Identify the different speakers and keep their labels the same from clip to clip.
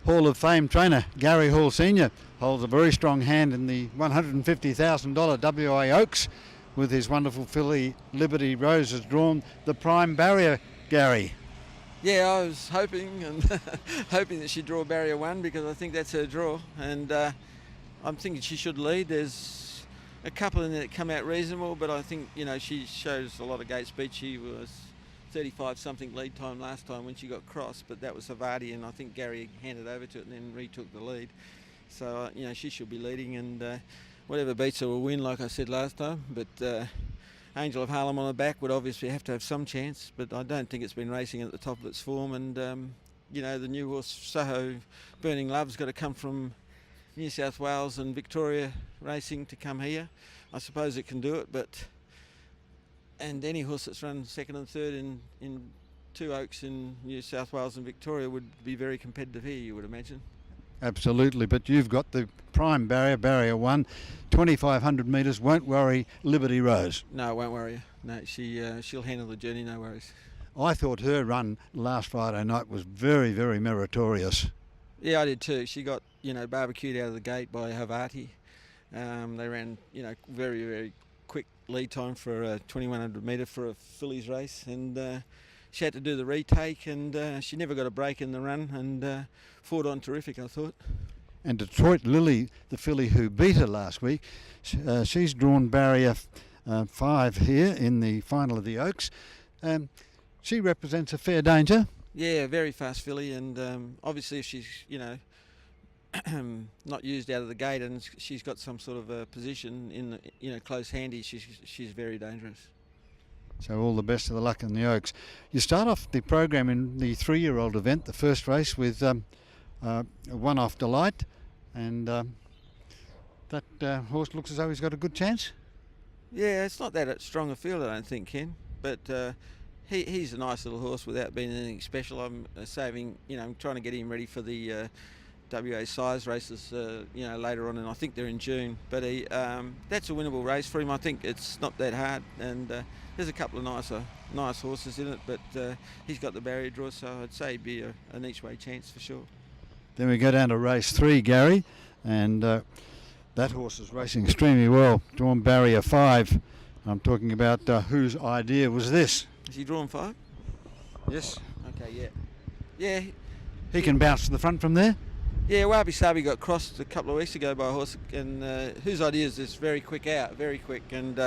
Speaker 1: Hall of Fame trainer Gary Hall Sr. holds a very strong hand in the $150,000 WA Oaks with his wonderful filly Liberty Rose has drawn the prime barrier, Gary.
Speaker 2: Yeah, I was hoping and hoping that she'd draw barrier 1 because I think that's her draw, and I'm thinking she should lead. There's a couple in there that come out reasonable, but I think, you know, she shows a lot of gate speed. She was 35 something lead time last time when she got crossed, but that was Savati, and I think Gary handed over to it and then retook the lead. So you know, she should be leading, and whatever beats her will win, like I said last time. But Angel of Harlem on the back would obviously have to have some chance, but I don't think it's been racing at the top of its form. And you know, the new horse Soho Burning Love's got to come from New South Wales and Victoria racing to come here. I suppose it can do it, but and any horse that's run second and third in 2 Oaks in New South Wales and Victoria would be very competitive here, you would imagine.
Speaker 1: Absolutely, but you've got the prime barrier, barrier 1, 2,500 metres, won't worry Liberty Rose.
Speaker 2: No, it won't worry her. No, she'll handle the journey, no worries.
Speaker 1: I thought her run last Friday night was very, very meritorious.
Speaker 2: Yeah, I did too. She got, you know, barbecued out of the gate by Havati. They ran, you know, very, very quick lead time for a 2,100 metre for a fillies race, and she had to do the retake, and she never got a break in the run, and fought on terrific, I thought.
Speaker 1: And Detroit Lily, the filly who beat her last week, she's drawn barrier 5 here in the final of the Oaks. She represents a fair danger.
Speaker 2: Yeah, very fast filly, and obviously if she's, you know, not used out of the gate and she's got some sort of a position in the, you know, close handy, she's very dangerous.
Speaker 1: So all the best of the luck in the Oaks. You start off the program in the 3-year-old event, the first race, with One Off Delight, and that horse looks as though he's got a good chance.
Speaker 2: Yeah, it's not that strong a field, I don't think, Ken, but he's a nice little horse without being anything special. I'm saving, you know, I'm trying to get him ready for the WA size races, you know, later on, and I think they're in June. But that's a winnable race for him. I think it's not that hard, and there's a couple of nice horses in it, but he's got the barrier draw, so I'd say he'd be an each way chance for sure.
Speaker 1: Then we go down to race 3, Gary, and that horse is racing extremely well. Drawn barrier 5. I'm talking about whose idea was this?
Speaker 2: Is he drawn 5?
Speaker 1: Yes.
Speaker 2: Okay, yeah. Yeah.
Speaker 1: He can bounce to the front from there?
Speaker 2: Yeah, Wabi Sabi got crossed a couple of weeks ago by a horse, and whose idea is this? Very quick out, very quick, and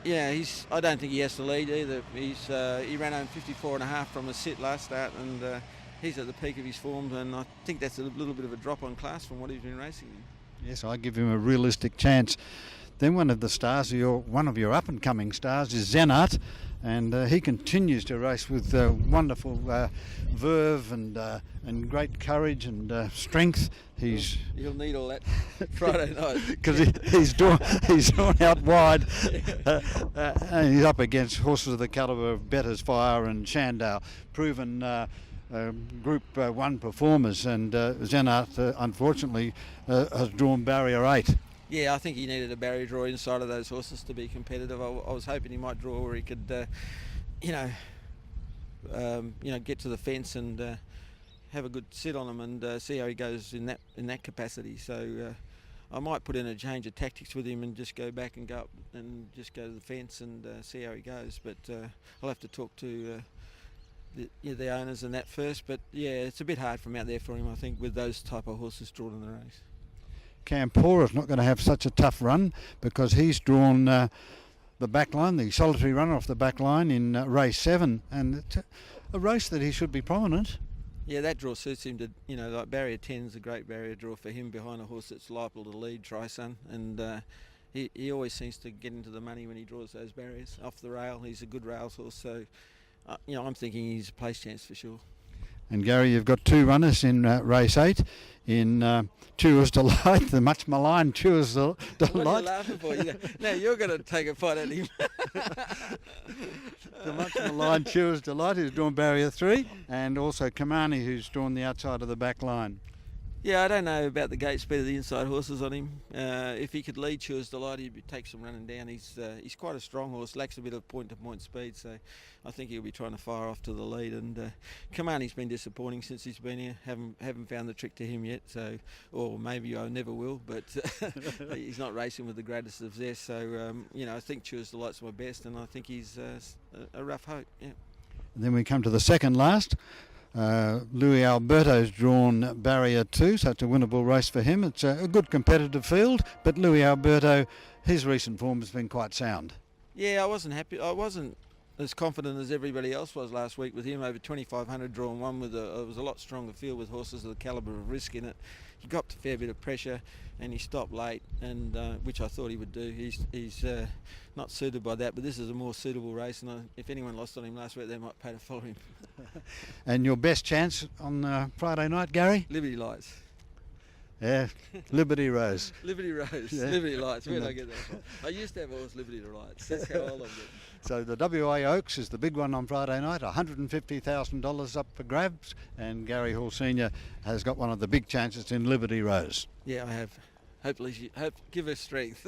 Speaker 2: yeah, I don't think he has to lead either. He ran home 54.5 from a sit last start, and he's at the peak of his form, and I think that's a little bit of a drop on class from what he's been racing in.
Speaker 1: Yes, I give him a realistic chance. Then one of the stars, one of your up-and-coming stars, is Zenart, and he continues to race with wonderful verve and great courage and strength.
Speaker 2: He'll need all that Friday night
Speaker 1: because he's drawn out wide, and he's up against horses of the calibre of Better's Fire and Shandale, proven Group 1 performers, and Zenart unfortunately has drawn barrier 8.
Speaker 2: Yeah, I think he needed a barrier draw inside of those horses to be competitive. I was hoping he might draw where he could, you know, get to the fence and have a good sit on him and see how he goes in that capacity. So I might put in a change of tactics with him and just go back and go up and just go to the fence and see how he goes. But I'll have to talk to the owners and that first. But yeah, it's a bit hard from out there for him, I think, with those type of horses drawn in the race.
Speaker 1: Campora's not going to have such a tough run because he's drawn the back line, the solitary runner off the back line in race 7, and it's a race that he should be prominent.
Speaker 2: Yeah, that draw suits him to, you know, like barrier 10 is a great barrier draw for him behind a horse that's liable to lead, Tri-Sun, and he always seems to get into the money when he draws those barriers off the rail. He's a good rails horse, so you know, I'm thinking he's a place chance for sure.
Speaker 1: And Gary, you've got 2 runners in race 8 in Chewer's Delight, the much maligned Chewer's Delight.
Speaker 2: What are you laughing for? Now you're going to take a fight at him.
Speaker 1: The much maligned Chewer's Delight, who's drawn barrier 3, and also Kamani, who's drawn the outside of the back line.
Speaker 2: Yeah, I don't know about the gate speed of the inside horses on him. If he could lead Choose Delight, he'd take some running down. He's quite a strong horse, lacks a bit of point-to-point speed, so I think he'll be trying to fire off to the lead. And Kamani's been disappointing since he's been here. Haven't found the trick to him yet, so or maybe I never will. But he's not racing with the greatest of zest. So I think Choose Delight's my best, and I think he's a rough hope. Yeah.
Speaker 1: And then we come to the second last. Louis Alberto's drawn barrier 2, so it's a winnable race for him. It's a good competitive field, but Louis Alberto, his recent form has been quite sound.
Speaker 2: Yeah, I wasn't happy. I wasn't as confident as everybody else was last week with him. Over 2,500 drawn one with it was a lot stronger field with horses of the calibre of Risk in it. He got a fair bit of pressure and he stopped late, and which I thought he would do. He's not suited by that, but this is a more suitable race, and if anyone lost on him last week, they might pay to follow him.
Speaker 1: And your best chance on Friday night, Gary?
Speaker 2: Liberty Lights.
Speaker 1: Yeah, Liberty Rose.
Speaker 2: Liberty Rose, yeah. Liberty Lights, where did I get that from? I used to have a horse, Liberty Lights, that's how old I'm getting.
Speaker 1: So the WA Oaks is the big one on Friday night, $150,000 up for grabs, and Gary Hall Sr. has got one of the big chances in Liberty Rose.
Speaker 2: Yeah, I have. Hopefully, give her strength.